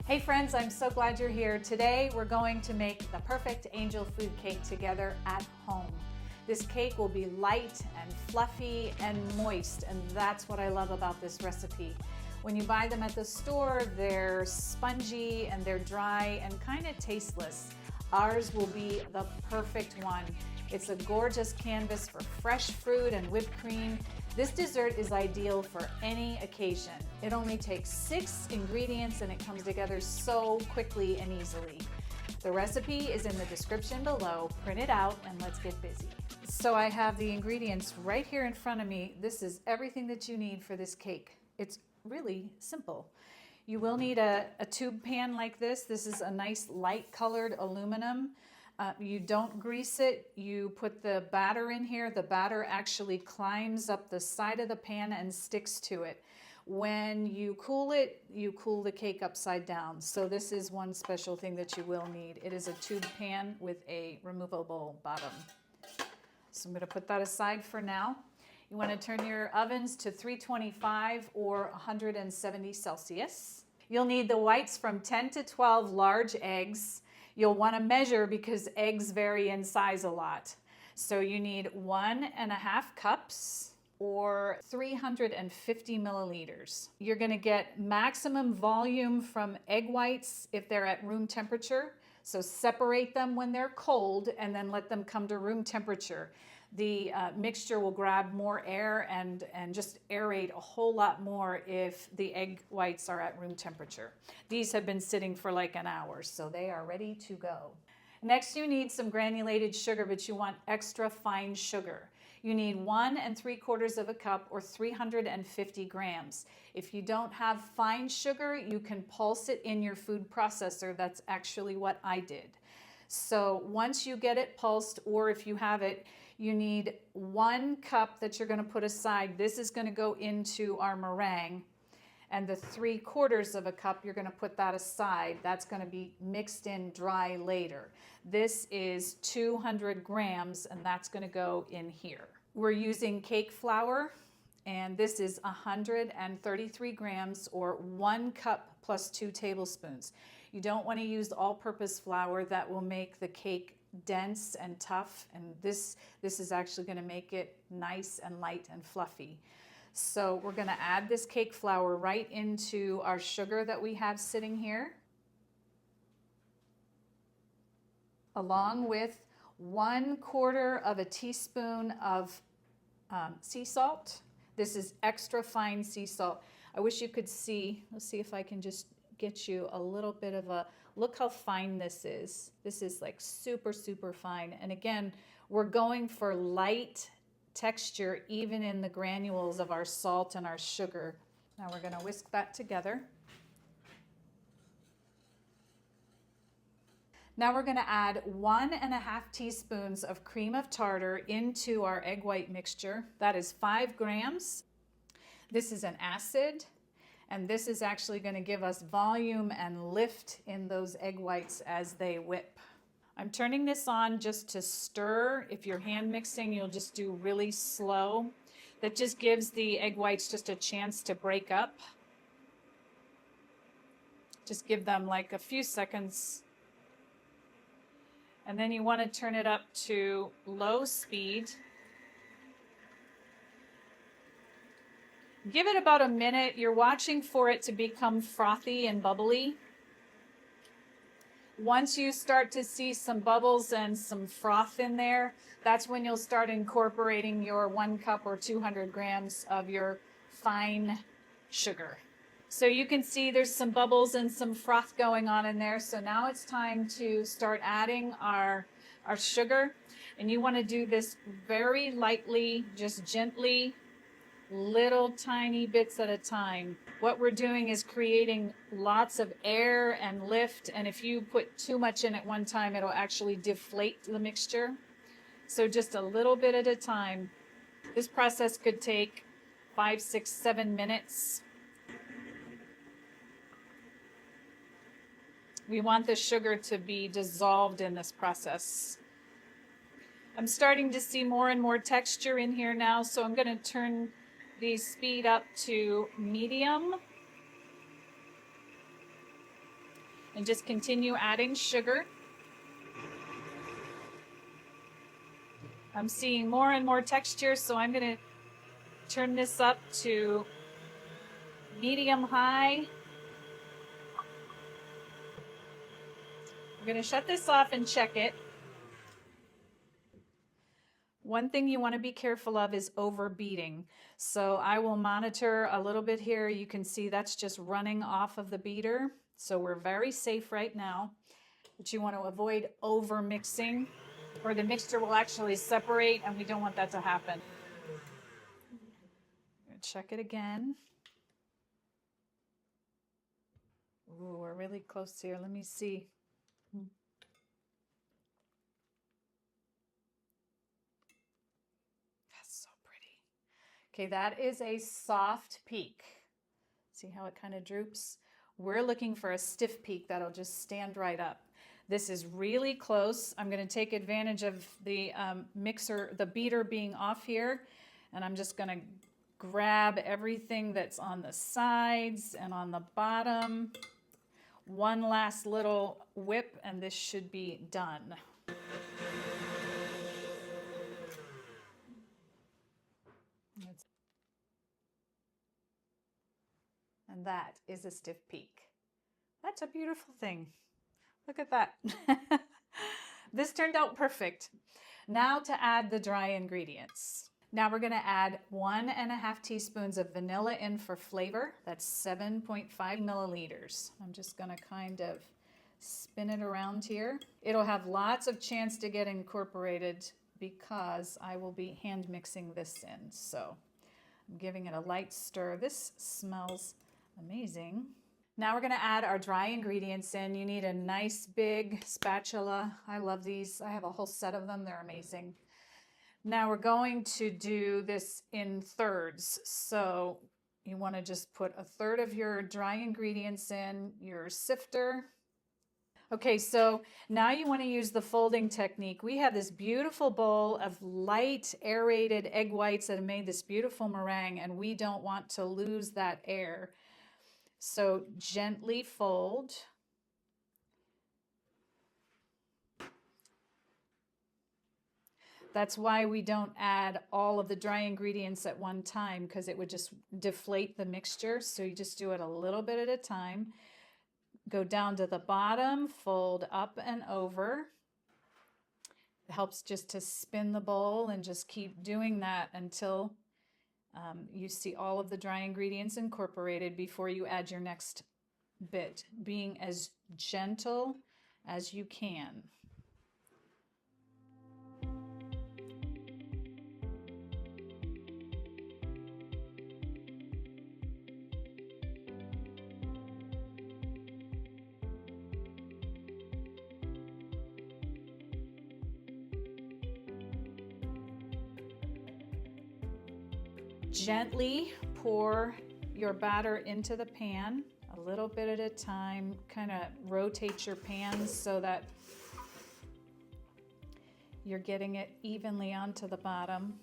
Hey friends, I'm so glad you're here. Today we're going to make the perfect angel food cake together at home. This cake will be light and fluffy and moist, and that's what I love about this recipe. When you buy them at the store, they're spongy and they're dry and kind of tasteless. Ours will be the perfect one. It's a gorgeous canvas for fresh fruit and whipped cream. This dessert is ideal for any occasion. It only takes 6 ingredients and it comes together so quickly and easily. The recipe is in the description below. Print it out and let's get busy. So I have the ingredients right here in front of me. This is everything that you need for this cake. It's really simple. You will need a tube pan like this. This is a nice light colored aluminum. You don't grease it. You put the batter in here. The batter actually climbs up the side of the pan and sticks to it. When you cool it, you cool the cake upside down. So this is one special thing that you will need. It is a tube pan with a removable bottom. So I'm going to put that aside for now. You want to turn your ovens to 325 or 170 Celsius. You'll need the whites from 10 to 12 large eggs. You'll want to measure because eggs vary in size a lot. So you need 1.5 cups or 350 milliliters. You're going to get maximum volume from egg whites if they're at room temperature. So separate them when they're cold and then let them come to room temperature. The mixture will grab more air and just aerate a whole lot more if the egg whites are at room temperature. These have been sitting for like an hour, so they are ready to go. Next, you need some granulated sugar, but you want extra fine sugar. You need 1 3/4 cup or 350 grams. If you don't have fine sugar, you can pulse it in your food processor. That's actually what I did. So once you get it pulsed, or if you have it, you need 1 cup that you're going to put aside. This is going to go into our meringue. And the 3/4 cup, you're going to put that aside. That's going to be mixed in dry later. This is 200 grams, and that's going to go in here. We're using cake flour, and this is 133 grams or 1 cup plus 2 tablespoons. You don't want to use all-purpose flour. That will make the cake dense and tough, and this is actually going to make it nice and light and fluffy. So we're going to add this cake flour right into our sugar that we have sitting here, along with 1/4 teaspoon of sea salt. This is extra fine sea salt. I wish you could see. Let's see if I can just get you a little bit of a look how fine this is. This is like super, super fine. And again, we're going for light texture even in the granules of our salt and our sugar. Now we're going to whisk that together. Now we're going to add 1.5 teaspoons of cream of tartar into our egg white mixture. That is 5 grams. This is an acid, and this is actually going to give us volume and lift in those egg whites as they whip. I'm turning this on just to stir. If you're hand mixing, you'll just do really slow. That just gives the egg whites just a chance to break up. Just give them like a few seconds. And then you want to turn it up to low speed. Give it about a minute. You're watching for it to become frothy and bubbly. Once you start to see some bubbles and some froth in there, that's when you'll start incorporating your 1 cup or 200 grams of your fine sugar. So you can see there's some bubbles and some froth going on in there. So now it's time to start adding our sugar. And you want to do this very lightly, just gently, little tiny bits at a time. What we're doing is creating lots of air and lift, and if you put too much in at one time, it'll actually deflate the mixture. So just a little bit at a time. This process could take 5, 6, 7 minutes. We want the sugar to be dissolved in this process. I'm starting to see more and more texture in here now, so I'm going to turn the speed up to medium. and just continue adding sugar. I'm seeing more and more texture, so I'm going to turn this up to medium high. We're going to shut this off and check it. One thing you want to be careful of is overbeating. So I will monitor a little bit here. You can see that's just running off of the beater. So we're very safe right now, but you want to avoid over mixing or the mixture will actually separate and we don't want that to happen. Check it again. Ooh, we're really close here. Let me see. That's so pretty. Okay, that is a soft peak. See how it kind of droops? We're looking for a stiff peak that'll just stand right up. This is really close. I'm going to take advantage of the mixer, the beater being off here, and I'm just going to grab everything that's on the sides and on the bottom. One last little whip, and this should be done. And that is a stiff peak. That's a beautiful thing. Look at that. This turned out perfect. Now to add the dry ingredients. Now we're going to add 1.5 teaspoons of vanilla in for flavor. That's 7.5 milliliters. I'm just going to kind of spin it around here. It'll have lots of chance to get incorporated because I will be hand mixing this in. So I'm giving it a light stir. This smells amazing. Now we're going to add our dry ingredients in. You need a nice big spatula. I love these. I have a whole set of them. They're amazing. Now we're going to do this in thirds. So you want to just put a third of your dry ingredients in your sifter. Okay, so now you want to use the folding technique. We have this beautiful bowl of light aerated egg whites that have made this beautiful meringue, and we don't want to lose that air. So gently fold. That's why we don't add all of the dry ingredients at one time, because it would just deflate the mixture. So you just do it a little bit at a time. Go down to the bottom, fold up and over. It helps just to spin the bowl and just keep doing that until you see all of the dry ingredients incorporated before you add your next bit, being as gentle as you can. Gently pour your batter into the pan, a little bit at a time. Kind of rotate your pans so that you're getting it evenly onto the bottom.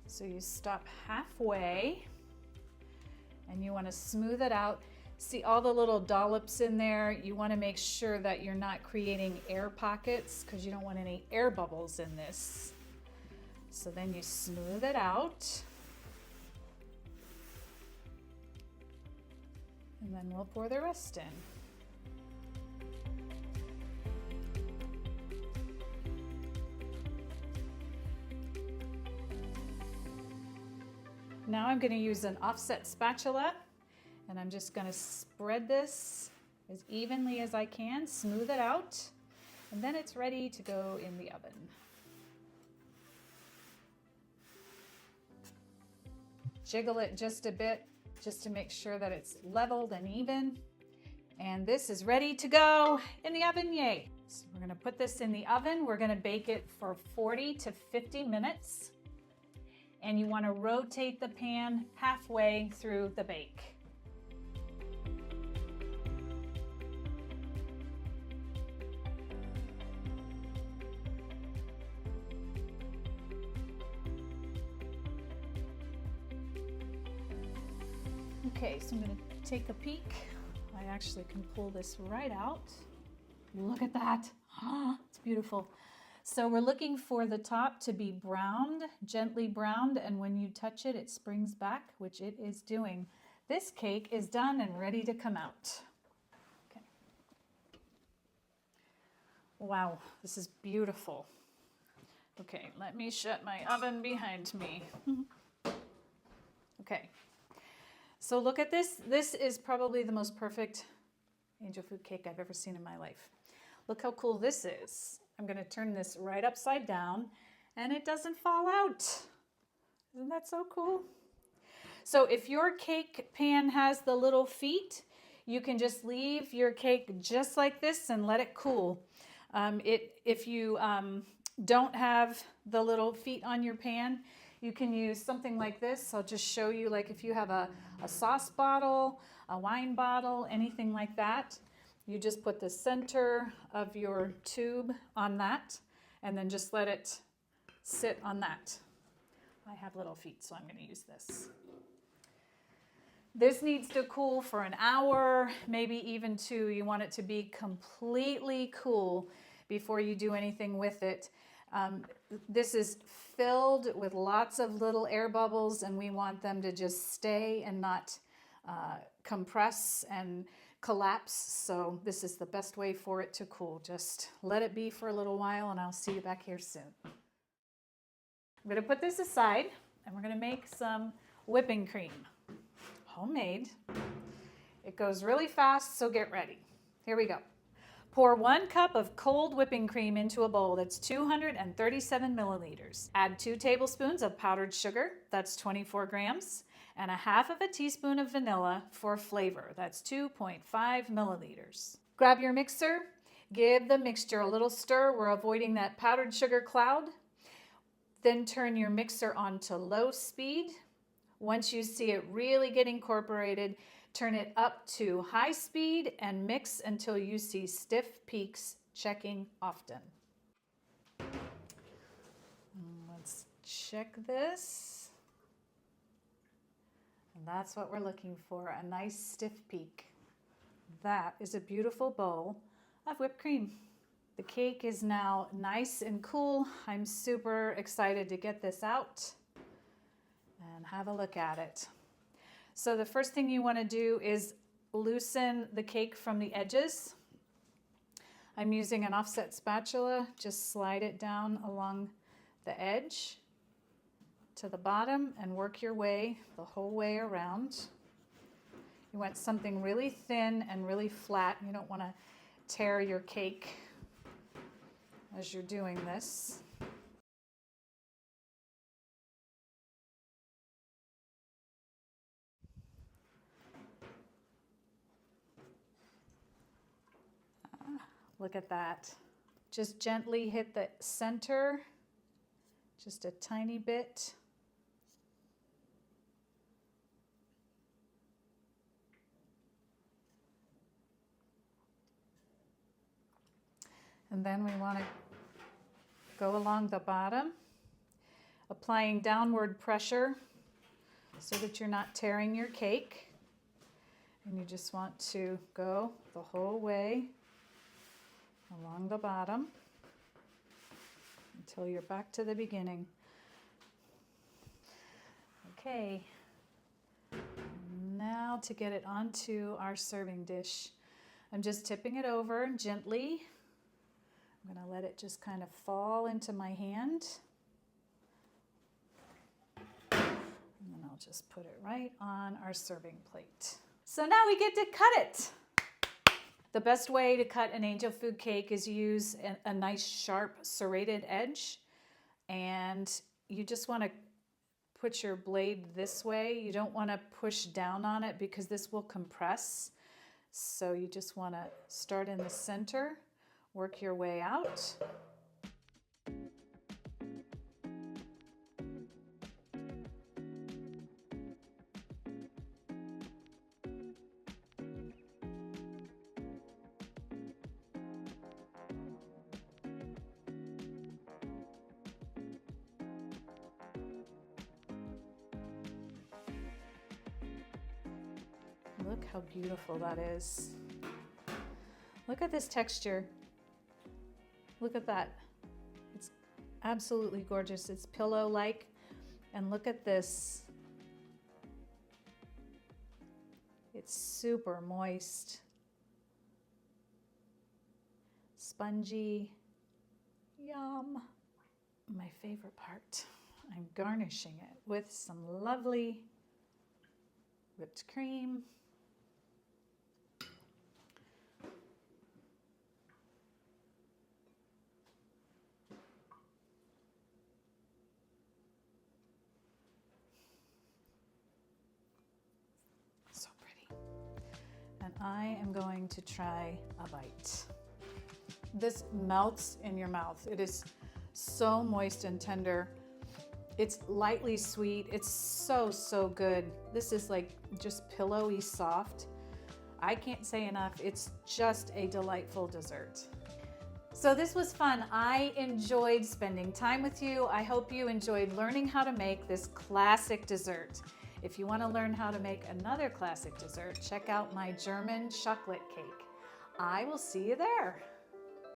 So you stop halfway and you want to smooth it out. See all the little dollops in there? You want to make sure that you're not creating air pockets because you don't want any air bubbles in this. So then you smooth it out. And then we'll pour the rest in. Now I'm going to use an offset spatula, and I'm just going to spread this as evenly as I can, smooth it out, and then it's ready to go in the oven. Jiggle it just a bit, just to make sure that it's leveled and even. And this is ready to go in the oven, yay. So we're gonna put this in the oven. We're gonna bake it for 40 to 50 minutes. And you wanna rotate the pan halfway through the bake. Okay, so I'm going to take a peek. I actually can pull this right out. Look at that. It's beautiful. So we're looking for the top to be browned, gently browned, and when you touch it, it springs back, which it is doing. This cake is done and ready to come out. Okay. Wow, this is beautiful. Okay, let me shut my oven behind me. Okay, so look at this. This is probably the most perfect angel food cake I've ever seen in my life. Look how cool this is. I'm going to turn this right upside down and it doesn't fall out. Isn't that so cool? So if your cake pan has the little feet, you can just leave your cake just like this and let it cool. If you don't have the little feet on your pan, you can use something like this. I'll just show you, like if you have a sauce bottle, a wine bottle, anything like that. You just put the center of your tube on that and then just let it sit on that. I have little feet, so I'm going to use this. This needs to cool for an hour, maybe even 2. You want it to be completely cool before you do anything with it. This is filled with lots of little air bubbles, and we want them to just stay and not compress and collapse. So this is the best way for it to cool. Just let it be for a little while and I'll see you back here soon. I'm going to put this aside and we're going to make some whipping cream. Homemade. It goes really fast, so get ready. Here we go. Pour 1 cup of cold whipping cream into a bowl that's 237 milliliters. Add 2 tablespoons of powdered sugar, that's 24 grams, and 1/2 teaspoon of vanilla for flavor, that's 2.5 milliliters. Grab your mixer, give the mixture a little stir. We're avoiding that powdered sugar cloud. Then turn your mixer on to low speed. Once you see it really get incorporated, turn it up to high speed and mix until you see stiff peaks, checking often. Let's check this. And that's what we're looking for, a nice stiff peak. That is a beautiful bowl of whipped cream. The cake is now nice and cool. I'm super excited to get this out and have a look at it. So the first thing you want to do is loosen the cake from the edges. I'm using an offset spatula. Just slide it down along the edge to the bottom and work your way the whole way around. You want something really thin and really flat. You don't want to tear your cake as you're doing this. Look at that. Just gently hit the center, just a tiny bit. And then we want to go along the bottom, applying downward pressure so that you're not tearing your cake. And you just want to go the whole way along the bottom until you're back to the beginning. Okay, now to get it onto our serving dish. I'm just tipping it over gently. I'm going to let it just kind of fall into my hand. And then I'll just put it right on our serving plate. So now we get to cut it. The best way to cut an angel food cake is use a nice sharp serrated edge. And you just want to put your blade this way. You don't want to push down on it because this will compress. So you just want to start in the center. Work your way out. Look how beautiful that is. Look at this texture. Look at that. It's absolutely gorgeous. It's pillow-like. And look at this. It's super moist. Spongy. Yum. My favorite part. I'm garnishing it with some lovely whipped cream. So pretty. And I am going to try a bite. This melts in your mouth. It is so moist and tender. It's lightly sweet. It's so, so good. This is like just pillowy soft. I can't say enough. It's just a delightful dessert. So this was fun. I enjoyed spending time with you. I hope you enjoyed learning how to make this classic dessert. If you want to learn how to make another classic dessert, check out my German chocolate cake. I will see you there.